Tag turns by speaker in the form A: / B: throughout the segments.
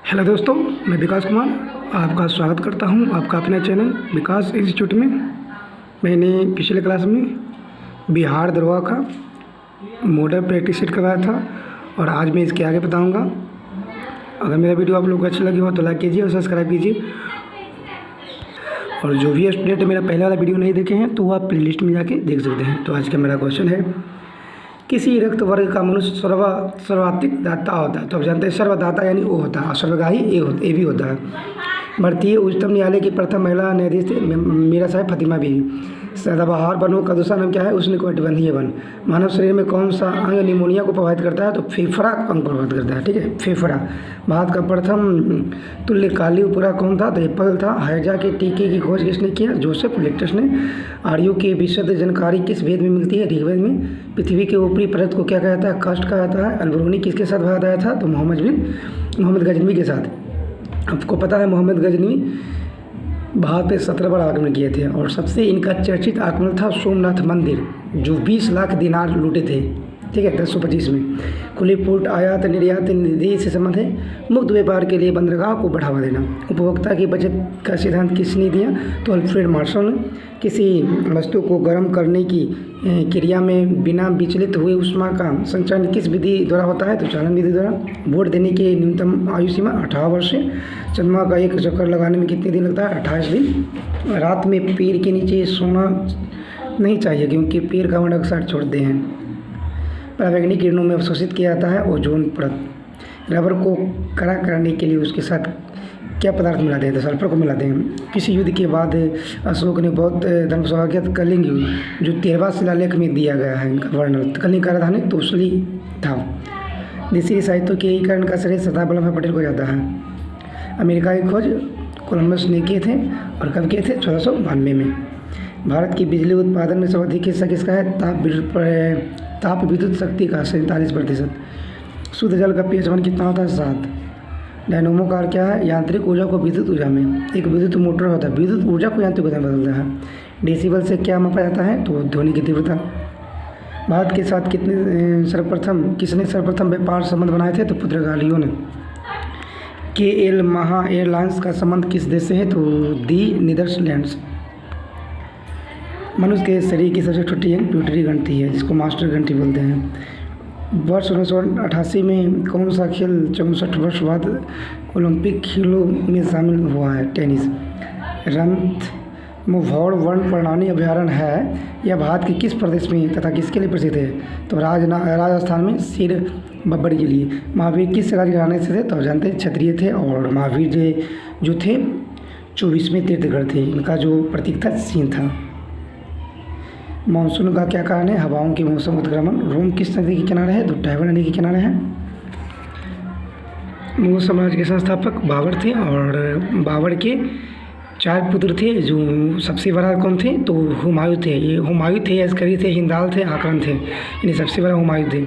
A: Hello दोस्तों, मैं विकास कुमार आपका स्वागत करता हूं आपका अपने चैनल विकास इंस्टीट्यूट में। मैंने पिछले क्लास में बिहार दरोगा का मॉडल प्रैक्टिस सेट करवाया था और आज मैं इसके आगे बताऊंगा। अगर मेरा वीडियो आप लोगों को अच्छा लगे हो तो लाइक कीजिए और सब्सक्राइब कीजिए। और जो भी स्टूडेंट मेरा पहले वाला वीडियो नहीं देखे हैं तो आप प्लेलिस्ट में जाके देख सकते हैं। तो आज का मेरा क्वेश्चन है, किसी रक्त वर्ग का मनुष्य सर्वाधिक दाता होता है। तो आप जानते हैं सर्वदाता यानी ओ होता है और सर्वगाही ए भी होता है। भारतीय उच्चतम न्यायालय की प्रथम महिला न्यायाधीश थे मीरा साहब फातिमा बीवी। सदाबहार वनों का दूसरा नाम क्या है? उष्णकटिबंधीय वन। मानव शरीर में कौन सा अंग निमोनिया को प्रभावित करता है? तो फेफड़ा अंग प्रभावित करता है। ठीक है, फेफड़ा। भारत का प्रथम तुल्यकाली उपग्रह कौन था? तो एप्पल था। हैजा के टीके की खोज किसने किया? जोसेफ लेक्टस ने। आर्यों की विशद जानकारी किस वेद में मिलती है? ऋग्वेद में। पृथ्वी के ऊपरी परत को क्या कहता है? कास्ट कहा जाता है। अलबरूनी किसके साथ भाग आया था? तो मोहम्मद गजनवी के साथ। आपको पता है मोहम्मद गजनवी भारत पे 17 बार आक्रमण किए थे और सबसे इनका चर्चित आक्रमण था सोमनाथ मंदिर, जो 20 लाख दिनार लूटे थे। ठीक है, 1025 में। खुली पूर्ट आयात निर्यात निधि से संबंध है। मुक्त व्यापार के लिए बंदरगाह को बढ़ावा देना। उपभोक्ता की बचत का सिद्धांत किसने दिया? तो अल्फ्रेड मार्शल ने। किसी वस्तु को गर्म करने की क्रिया में बिना विचलित हुए ऊष्मा का संचरण किस विधि द्वारा होता है? तो चालन विधि द्वारा। वोट देने की न्यूनतम आयु सीमा 18 वर्ष है। चंद्रमा का एक चक्कर लगाने में कितने दिन लगता है? 28 दिन। रात में पेड़ के नीचे सोना नहीं चाहिए क्योंकि पेड़ कार्बन डाइऑक्साइड छोड़ते हैं। पराबैंगनी किरणों में अवशोषित किया जाता है ओजोन परत। रबर को कड़ा करने के लिए उसके साथ क्या पदार्थ मिलाते हैं? तो सल्फर को मिलाते हैं। किसी युद्ध के बाद अशोक ने बहुत धर्मसभा किया? कलिंग युद्ध, जो 13वां शिलालेख में दिया गया है इनका वर्णन। कलिंग का राजधानी तोसली था। देसी साहित्य के एकीकरण का श्रेय सरदार वल्लभ पटेल को जाता है। अमेरिका की खोज कोलंबस ने किए थे और कब किए थे? 1492 में। भारत की बिजली उत्पादन में सर्वाधिक हिस्सा किसका है? ताप विद्युत शक्ति का 47%। शुद्ध जल का pH मान कितना होता है? 7। डायनोमो का क्या है? यांत्रिक ऊर्जा को विद्युत ऊर्जा में। एक विद्युत मोटर होता है, विद्युत ऊर्जा को यांत्रिक ऊर्जा में बदलता है। डेसिबल से क्या मापा जाता है? तो ध्वनि की तीव्रता। भारत के साथ किसने सर्वप्रथम व्यापार संबंध बनाए थे? तो पुर्तगालियों ने। KL महा एयरलाइंस का संबंध किस देश से है? तो दी नीदरलैंड्स। मनुष्य के शरीर की सबसे छोटी अंग प्यूटरी ग्रंथि है, जिसको मास्टर ग्रंथि बोलते हैं। वर्ष 1988 में कौन सा खेल 64 वर्ष बाद ओलंपिक खेलों में शामिल हुआ है? टेनिस। रणथंभौर वन्य प्राणी अभयारण्य है यह भारत के किस प्रदेश में तथा किसके लिए प्रसिद्ध है? तो राजस्थान में शेर बब्बर के लिए। महावीर किस राजघराने से थे? तो जानते हैं क्षत्रिय थे और महावीर जो थे 24वें तीर्थंकर थे। इनका जो प्रतीक था सिंह था। मानसून का क्या कारण है? हवाओं के मौसम उत्क्रमण। रोम किस नदी के किनारे है? तो टाइबर नदी के किनारे है। मुगल साम्राज्य के संस्थापक बाबर थे और बाबर के 4 पुत्र थे। जो सबसे बड़ा कौन थे? तो हुमायूं थे। ये हुमायूं थे, अस्करी थे, हिंदाल थे, आकरम थे। इन्हें सबसे बड़ा हुमायूं थे।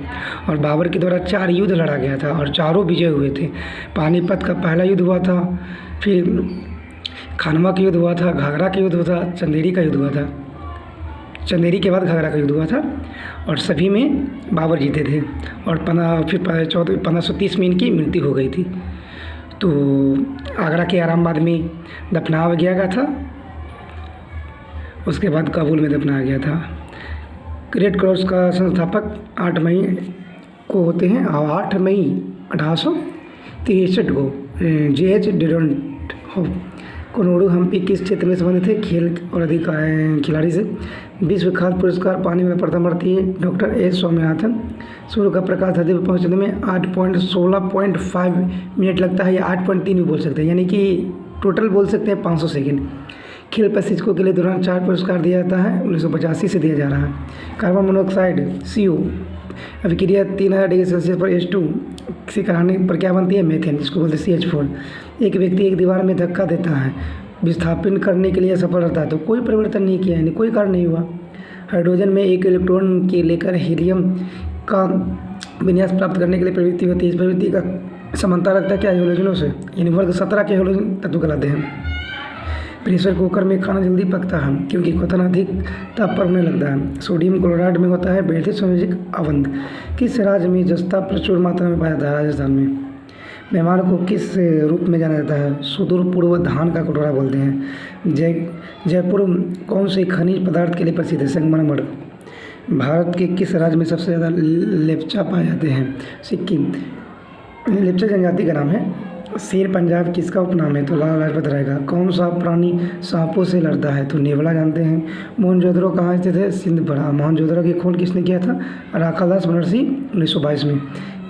A: और बाबर के द्वारा 4 युद्ध लड़ा गया था और चारों विजय हुए थे। पानीपत का पहला युद्ध हुआ था, फिर खानवा का युद्ध हुआ था, घाघरा का युद्ध हुआ था, चंदेरी का युद्ध हुआ था। चंदेरी के बाद घाघरा का युद्ध हुआ था और सभी में बाबर जीते थे। और 1530 में इनकी मृत्यु हो गई थी। तो आगरा के आरामबाग में दफनाया गया था। उसके बाद काबुल में दफनाया गया था। रेड क्रॉस का संस्थापक 8 मई को होते हैं और 8 मई 1863 को JH डेरोंट कोनोडू हम्पी किस क्षेत्र में संबंधित थे? खेल और अधिक खिलाड़ी से। विश्व खाद्य पुरस्कार पाने वाला प्रथम भारतीय डॉक्टर S स्वामीनाथन। सूर्य का प्रकाश धरती पर पहुंचने में 8.16.5 मिनट लगता है या 8.3 भी बोल सकते हैं, यानी कि टोटल बोल सकते हैं 500 सेकेंड। खेल प्रशिक्षकों के लिए दौरान 4 पुरस्कार दिया जाता है, 1985 से दिया जा रहा है। कार्बन मोनोऑक्साइड CO अभिक्रिया 3000 डिग्री सेल्सियस पर H2 से कराने पर क्या बनती है? मीथेन, जिसको बोलते हैं CH4। एक व्यक्ति एक दीवार में धक्का देता है, विस्थापन करने के लिए सफल रहता है तो कोई परिवर्तन नहीं किया, यानी कोई कार्य नहीं हुआ। हाइड्रोजन में एक इलेक्ट्रॉन के लेकर हीलियम का विन्यास प्राप्त करने के लिए प्रवृत्ति होती है। इस प्रवृत्ति का समानता रखता है क्या? हेलोजनों से, यानी वर्ग 17 के हेलोजन तत्व कहलाते हैं। प्रेशर कुकर में खाना जल्दी पकता है क्योंकि क्वथन अधिक ताप पर होने लगता है। सोडियम क्लोराइड में होता है वैद्युत संयोजक अवंध। किस राज्य में जस्ता प्रचुर मात्रा में पाया जाता है? राजस्थान में। मेहमान को किस रूप में जाना जाता है? सुदूर पूर्व धान का कटोरा बोलते हैं। जयपुर कौन से खनिज पदार्थ के लिए प्रसिद्ध है? संगमरमर। भारत के किस राज्य में सबसे ज़्यादा लेप्चा पाए जाते हैं? सिक्किम। लेप्चा जनजाति का नाम है। शेर पंजाब किसका उपनाम है? तो लाला लाजपत राय का। कौन सा प्राणी सांपों से लड़ता है? तो नेवला जानते हैं। मोहनजोदड़ो कहाँ स्थित है? सिंध पड़ा। मोहनजोदड़ो की खोज किसने किया था? राखादास बनरसी 1922 में।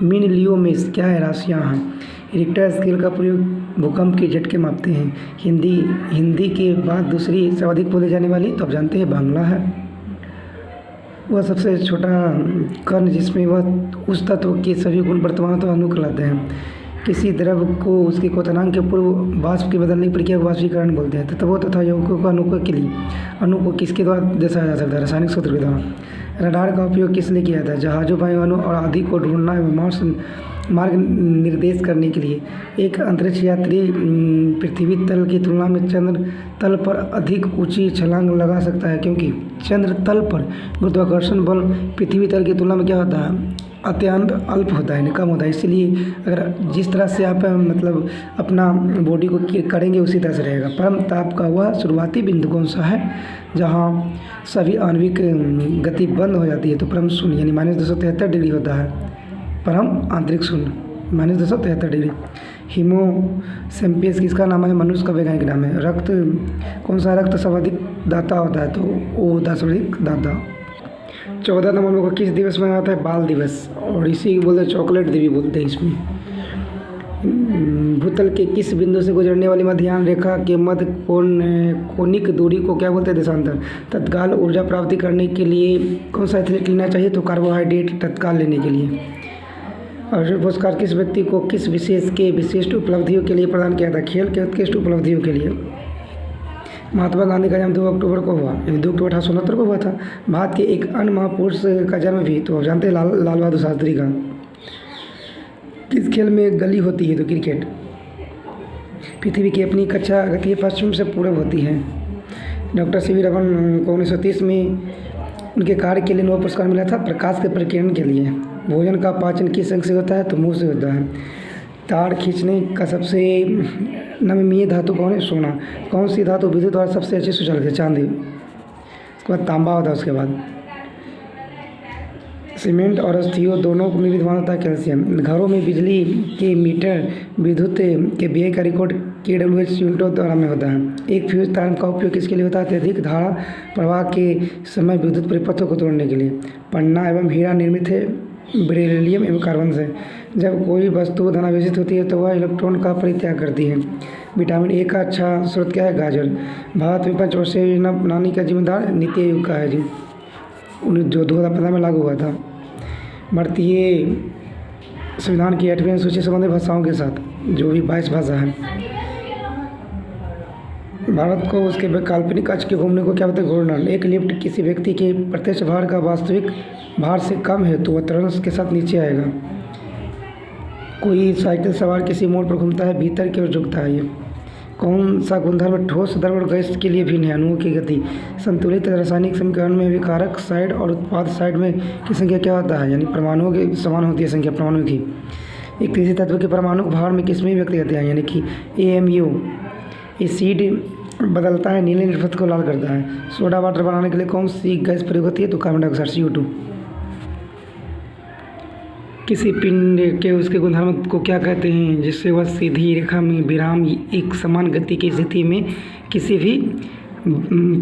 A: मीन लियो में क्या है? राशियाँ हैं। रिक्टर स्केल का प्रयोग भूकंप के झटके मापते हैं। हिंदी के बाद दूसरी सर्वाधिक बोली जाने वाली, तो आप जानते हैं, बांग्ला है। वह सबसे छोटा कण जिसमें वह उस तत्व के सभी गुण वर्तमान तो अणु कहलाते हैं। किसी द्रव को उसके क्वथनांक के पूर्व वाष्प की बदलने की प्रक्रिया को वाष्पीकरण बोलते हैं। तत्वों तथा यौगिकों को अणु के लिए अणु को किसके द्वारा दर्शाया जा सकता है? रासायनिक सूत्र के द्वारा। रडार का उपयोग किस लिए किया जाता है? जहाजों, वायुयानों और आदि को ढूंढना एवं मार्ग निर्देश करने के लिए। एक अंतरिक्ष यात्री पृथ्वी तल की तुलना में चंद्र तल पर अधिक ऊंची छलांग लगा सकता है, क्योंकि चंद्र तल पर गुरुत्वाकर्षण बल पृथ्वी तल की तुलना में क्या होता है? अत्यंत अल्प होता है, कम होता है। इसलिए अगर जिस तरह से आप मतलब अपना बॉडी को करेंगे उसी तरह से रहेगा। परम ताप का वह शुरुआती बिंदु कौन सा है जहाँ सभी आणविक गति बंद हो जाती है? तो परम शून्य यानी -273 डिग्री होता है। परम आंतरिक शून्य -273 डिग्री। हीमोसिम्पियस किसका नाम है? मनुष्य का वैज्ञानिक नाम है। रक्त कौन सा रक्त सर्वाधिक दाता होता है? तो ओ सर्वाधिक दाता। 14 नवंबर को किस दिवस मनाया जाता है? बाल दिवस। और इसी को बोलते हैं चॉकलेट देवी बोलते हैं। इसमें भूतल के किस बिंदु से गुजरने वाली मध्याह्न रेखा के मध्य कोणिक दूरी को क्या बोलते हैं? देशांतर। तत्काल ऊर्जा प्राप्ति करने के लिए कौन सा एथलीट लेना चाहिए? तो कार्बोहाइड्रेट तत्काल लेने के लिए। अर्जुन पुरस्कार किस व्यक्ति को किस विशिष्ट उपलब्धियों के लिए प्रदान किया था? खेल के उत्कृष्ट उपलब्धियों के लिए। महात्मा गांधी का जन्म 2 अक्टूबर को हुआ, यानी 2 अक्टूबर 1869 को हुआ था। भारत के एक अन्य महापुरुष का जन्म भी, तो आप जानते हैं, लाल बहादुर शास्त्री का। किस खेल में गली होती है? तो क्रिकेट। पृथ्वी की अपनी कक्षा गति पश्चिम से पूर्व होती है। डॉक्टर सी वी रमन को 1930 में उनके कार्य के लिए नोबेल पुरस्कार मिला था प्रकाश के प्रकीर्णन के लिए। भोजन का पाचन किस अंग से होता है? तो मुंह से होता है। तार खींचने का सबसे नमनीय धातु कौन है? सोना। कौन सी धातु विद्युत द्वारा सबसे अच्छी सुचालक है? चांदी। उसके बाद तांबा होता है। उसके बाद सीमेंट और अस्थियों दोनों में विद्यमान होता है कैल्शियम। घरों में बिजली के मीटर विद्युत के व्यय का रिकॉर्ड KWH यूनिटों द्वारा में होता है। एक फ्यूज तार का उपयोग किसके लिए होता है? अत्यधिक धारा प्रवाह के समय विद्युत परिपथों को तोड़ने के लिए। पन्ना एवं हीरा निर्मित है बेरिलियम एवं कार्बन से। जब कोई वस्तु धनावेशित होती है तो वह इलेक्ट्रॉन का परित्याग करती है। विटामिन ए का अच्छा स्रोत क्या है? गाजर। भारत में 5 वर्षीय योजना बनाने का जिम्मेदार नीति आयोग का है जी, जो 2015 में लागू हुआ था। भारतीय संविधान की 8वीं अनुसूची संबंधित भाषाओं के साथ, जो भी 22 भाषा है। भारत को उसके काल्पनिक अक्ष के घूमने को क्या बोलते हैं? घूर्णन। एक लिफ्ट किसी व्यक्ति के प्रत्यक्ष भार का वास्तविक भार से कम है तो वह त्वरण के साथ नीचे आएगा। कोई साइकिल सवार किसी मोड़ पर घूमता है, भीतर की ओर झुकता है। ये कौन सा गुणधर्म ठोस द्रव और गैस के लिए भिन्न है? अणुओं की गति। संतुलित रासायनिक समीकरण में विकारक साइड और उत्पाद साइड में की संख्या क्या होता है? यानी परमाणुओं की समान होती है संख्या परमाणुओं की। एक किसी तत्व के परमाणु भार में किसमें व्यक्त करते हैं? यानी कि AMU। एसिड बदलता है, नीले निर्फत को लाल करता है। सोडा वाटर बनाने के लिए कौन सी गैस प्रयोग होती है? तो कार्बन डाइऑक्साइड CO2। किसी पिंड के उसके गुणधर्म को क्या कहते हैं जिससे वह सीधी रेखा में विराम एक समान गति की स्थिति में किसी भी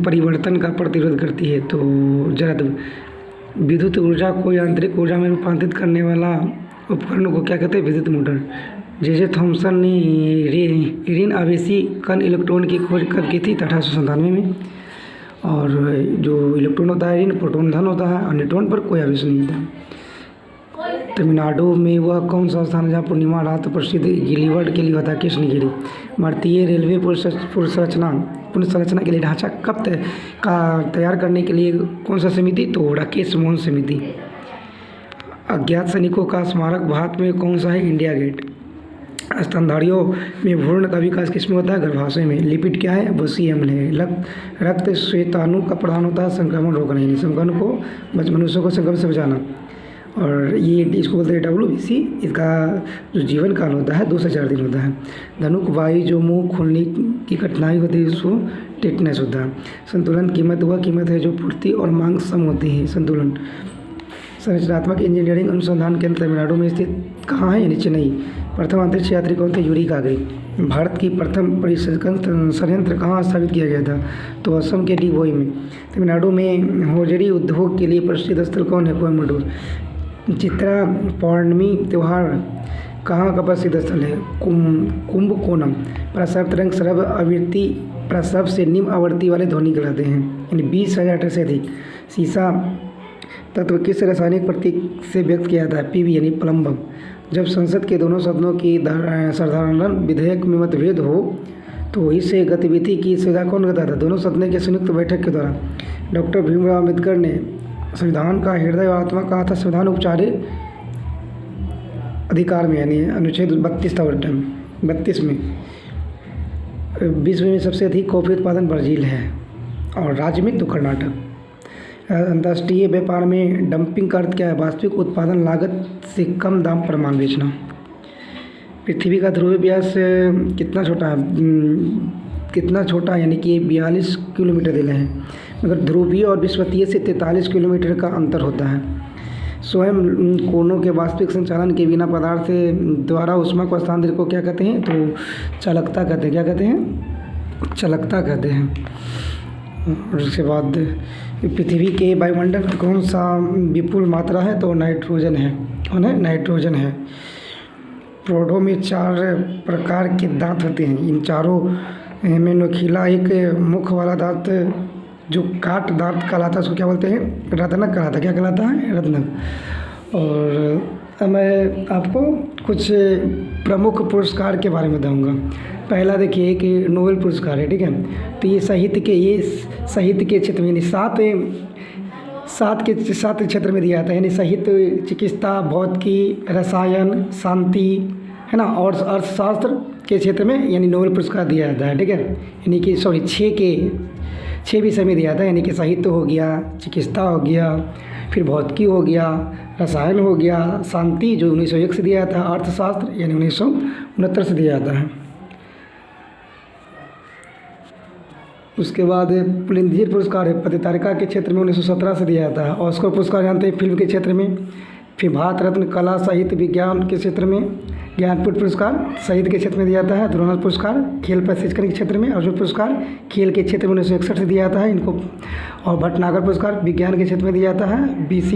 A: परिवर्तन का प्रतिरोध करती है? तो जड़। विद्युत ऊर्जा को यांत्रिक ऊर्जा में रूपांतरित करने वाला उपकरण को क्या कहते हैं? विद्युत मोटर। जे थॉमसन ने ऋण आवेशी कण इलेक्ट्रॉन की खोज कब की थी? 1897 में। और जो इलेक्ट्रॉन होता है ऋण, प्रोटॉन धन होता है, और न्यूट्रॉन पर कोई आवेश नहीं होता। तमिलनाडु में वह कौन सा स्थान है जहाँ पूर्णिमा रात प्रसिद्ध गिलीवर्ड के लिए होता है? कृष्णगिरी। भारतीय रेलवे पुनर्संरचना के लिए ढांचा कब तैयार करने के लिए कौन सा समिति? तो राकेश मोहन समिति। अज्ञात सैनिकों का स्मारक भारत में कौन सा है? India Gate. स्तनधारियों में भ्रूण का विकास किसमें होता है? गर्भाशय में। लिपिड क्या है? वो CML है। रक्त श्वेताणु का प्रधान होता है संक्रमण रोकना, यानी संक्रमण को मनुष्यों को संक्रमण से बचाना। और ये इसको बोलते हैं WBC। इसका जो जीवन काल होता है 2 से 4 दिन होता है। धनुक वायु जो मुंह खुलने की कठिनाई होती है उसको टेटनेस होता है। संतुलन कीमत वह कीमत है जो पूर्ति और मांग सम होती है। संतुलन संरचनात्मक इंजीनियरिंग अनुसंधान केंद्र तमिलनाडु में स्थित कहाँ है, यानी चेन्नई। प्रथम अंतरिक्ष यात्री कौन थे, यूरी गागरी। भारत की प्रथम परिसंचरण संयंत्र कहाँ स्थापित किया गया था, तो असम के डिगबोई में। तमिलनाडु में होजरी उद्योग के लिए प्रसिद्ध स्थल कौन है, कोयम्बटूर। चित्रा पौर्णमी त्यौहार कहाँ का प्रसिद्ध स्थल है, कुंभकोणम। प्रसव तरंग सर्व आवृत्ति प्रसव से निम्न आवृत्ति वाले ध्वनि कहलाते हैं, यानी 20,000 से अधिक। सीसा तत्व किस रासायनिक प्रतीक से व्यक्त किया जाता है, PB यानी प्लम्बम। जब संसद के दोनों सदनों की साधारण विधेयक में मतभेद हो तो इससे गतिविधि की सुविधा कौन करता था, दोनों सदनों की संयुक्त बैठक के द्वारा। डॉक्टर भीमराव अम्बेडकर ने संविधान का हृदय और आत्मा कहा था, संविधान उपचारिक अधिकार में, यानी अनुच्छेद 32 में। विश्व में सबसे अधिक कॉफी उत्पादन ब्राज़ील है और राज्य में तो कर्नाटक। अंतर्राष्ट्रीय व्यापार में डंपिंग का अर्थ क्या है, वास्तविक उत्पादन लागत से कम दाम पर माल बेचना। पृथ्वी का ध्रुवीय व्यास कितना छोटा, यानी कि 42 किलोमीटर दिले हैं, मगर ध्रुवीय और विषुवतीय से 43 किलोमीटर का अंतर होता है। स्वयं कोनों के वास्तविक संचालन के बिना पदार्थ द्वारा ऊष्मा को स्थानांतरित को क्या कहते हैं, तो चालकता कहते हैं। क्या कहते हैं, चालकता कहते हैं। और उसके बाद पृथ्वी के वायुमंडल में कौन सा विपुल मात्रा है, तो नाइट्रोजन है, नाइट्रोजन है। पौधों में 4 प्रकार के दांत होते हैं। इन चारों में नोखीला एक मुख वाला दांत जो काट दांत कहलाता है उसको क्या बोलते हैं, रत्नक कहलाता है। क्या कहलाता है, रत्नक। और मैं आपको कुछ प्रमुख पुरस्कार के बारे में बताऊंगा। पहला देखिए कि नोबेल पुरस्कार है, ठीक है। तो ये साहित्य के क्षेत्र में, यानी सात क्षेत्र में दिया जाता है, यानी साहित्य, चिकित्सा, भौतिकी, रसायन, शांति, है ना, और अर्थशास्त्र के क्षेत्र में यानी नोबेल पुरस्कार दिया जाता है, ठीक है। यानी कि 6 विषय में दिया जाता है, यानी कि साहित्य हो गया, चिकित्सा हो गया, फिर भौतिकी हो गया, रसायन हो गया, शांति जो 1901 से दिया जाता है, अर्थशास्त्र यानी 1969 से दिया जाता है। उसके बाद पुलित्ज़र पुरस्कार है, पत्रकारिता के क्षेत्र में 1917 से दिया जाता है। ऑस्कर पुरस्कार जानते हैं, फिल्म के क्षेत्र में। फिर भारत रत्न कला साहित्य विज्ञान के क्षेत्र में। ज्ञानपीठ पुरस्कार साहित्य के क्षेत्र में दिया जाता है। द्रोणाचार्य पुरस्कार खेल प्रशिक्षण के क्षेत्र में। अर्जुन पुरस्कार खेल के क्षेत्र में 1961 से दिया जाता है इनको। और भटनागर पुरस्कार विज्ञान के क्षेत्र में दिया जाता है। BC